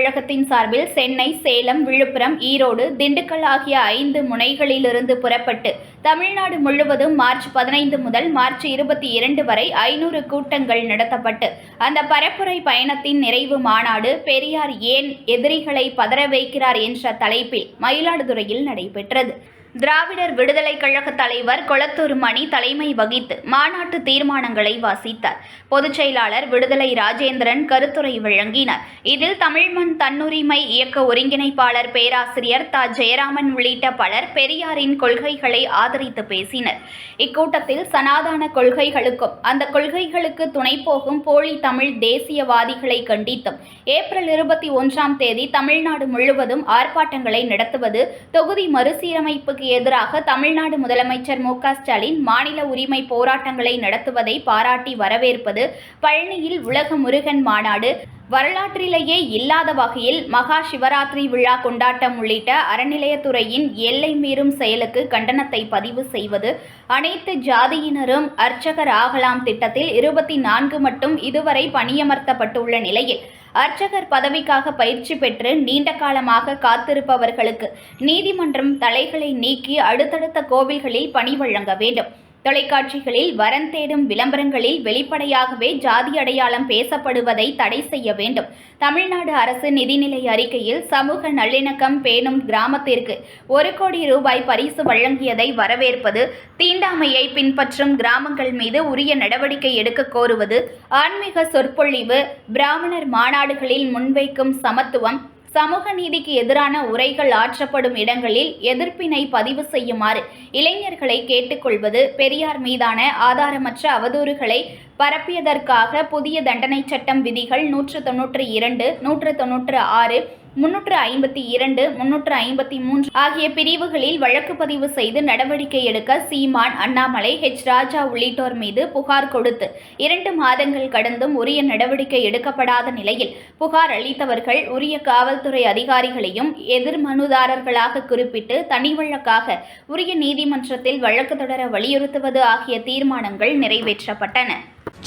கழகத்தின் சார்பில் சென்னை, சேலம், விழுப்புரம், ஈரோடு, திண்டுக்கல் ஆகிய 5 முனைகளிலிருந்து புறப்பட்டு தமிழ்நாடு முழுவதும் மார்ச் 15 முதல் மார்ச் 22 வரை 500 கூட்டங்கள் நடத்தப்பட்டு அந்த பரப்புரை பயணத்தின் நிறைவு மாநாடு பெரியார் ஏன் எதிரிகளை பதற வைக்கிறார் என்ற தலைப்பில் மயிலாடுதுறையில் நடைபெற்றது. திராவிடர் விடுதலை கழக தலைவர் கொளத்தூர் மணி தலைமை வகித்து மாநாட்டு தீர்மானங்களை வாசித்தார். பொதுச் செயலாளர் விடுதலை ராஜேந்திரன் கருத்துரை வழங்கினார். இதில் தமிழ்மண் தன்னுரிமை இயக்க ஒருங்கிணைப்பாளர் பேராசிரியர் தா. ஜெயராமன் உள்ளிட்ட பலர் பெரியாரின் கொள்கைகளை ஆதரித்து பேசினர். இக்கூட்டத்தில் சனாதன கொள்கைகளுக்கும் அந்த கொள்கைகளுக்கு துணை போகும் போலி தமிழ் தேசியவாதிகளை கண்டித்தும் ஏப்ரல் 21ஆம் தேதி தமிழ்நாடு முழுவதும் ஆர்ப்பாட்டங்களை நடத்துவது, தொகுதி மறுசீரமைப்புக்கு எதிராக தமிழ்நாடு முதலமைச்சர் மு.க. ஸ்டாலின் மாநில உரிமை போராட்டங்களை நடத்துவதை பாராட்டி வரவேற்பது, பழனியில் உலக முருகன் மாநாடு, வரலாற்றிலேயே இல்லாத வகையில் மகா சிவராத்திரி விழா கொண்டாட்டம் உள்ளிட்ட அறநிலையத்துறையின் எல்லை மீறும் செயலுக்கு கண்டனத்தை பதிவு செய்வது, அனைத்து ஜாதியினரும் அர்ச்சகர் ஆகலாம் திட்டத்தில் 24 மட்டும் இதுவரை பணியமர்த்தப்பட்டுள்ள நிலையில் அர்ச்சகர் பதவிக்காக பயிற்சி பெற்று நீண்ட காலமாக காத்திருப்பவர்களுக்கு நீதிமன்றம் தடைகளை நீக்கி அடுத்தடுத்த கோவில்களில் பணி வழங்க வேண்டும். தொலைக்காட்சிகளில் வரம் தேடும் விளம்பரங்களில் வெளிப்படையாகவே ஜாதி அடையாளம் பேசப்படுவதை தடை செய்ய வேண்டும். தமிழ்நாடு அரசு நிதிநிலை அறிக்கையில் சமூக நல்லிணக்கம் பேணும் கிராமத்திற்கு 1 கோடி ரூபாய் பரிசு வழங்கியதை வரவேற்பது, தீண்டாமையை பின்பற்றும் கிராமங்கள் மீது உரிய நடவடிக்கை எடுக்க கோருவது, ஆன்மீக சொற்பொழிவு, பிராமணர் மாநாடுகளில் முன்வைக்கும் சமத்துவம், சமூக நீதிக்கு எதிரான உரைகள் ஆற்றப்படும் இடங்களில் எதிர்ப்பினை பதிவு செய்யுமாறு இளைஞர்களை கேட்டுக்கொள்வது, பெரியார் மீதான ஆதாரமற்ற அவதூறுகளை பரப்பியதற்காக புதிய தண்டனை சட்டம் விதிகள் 192, 196, 352, 353 ஆகிய பிரிவுகளில் வழக்கு பதிவு செய்து நடவடிக்கை எடுக்க சீமான், அண்ணாமலை, ஹெச். ராஜா உள்ளிட்டோர் மீது புகார் கொடுத்து 2 மாதங்கள் கடந்தும் உரிய நடவடிக்கை எடுக்கப்படாத நிலையில் புகார் அளித்தவர்கள் உரிய காவல்துறை அதிகாரிகளையும் எதிர் மனுதாரர்களாக குறிப்பிட்டு தனி வழக்காக உரிய நீதிமன்றத்தில் வழக்கு தொடர வலியுறுத்துவது ஆகிய தீர்மானங்கள் நிறைவேற்றப்பட்டன.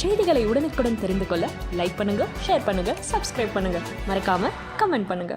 செய்திகளை உடனுக்குடன் தெரிந்து கொள்ள லைக் பண்ணுங்க, ஷேர் பண்ணுங்க, சப்ஸ்கிரைப் பண்ணுங்க, மறக்காம கமெண்ட் பண்ணுங்க.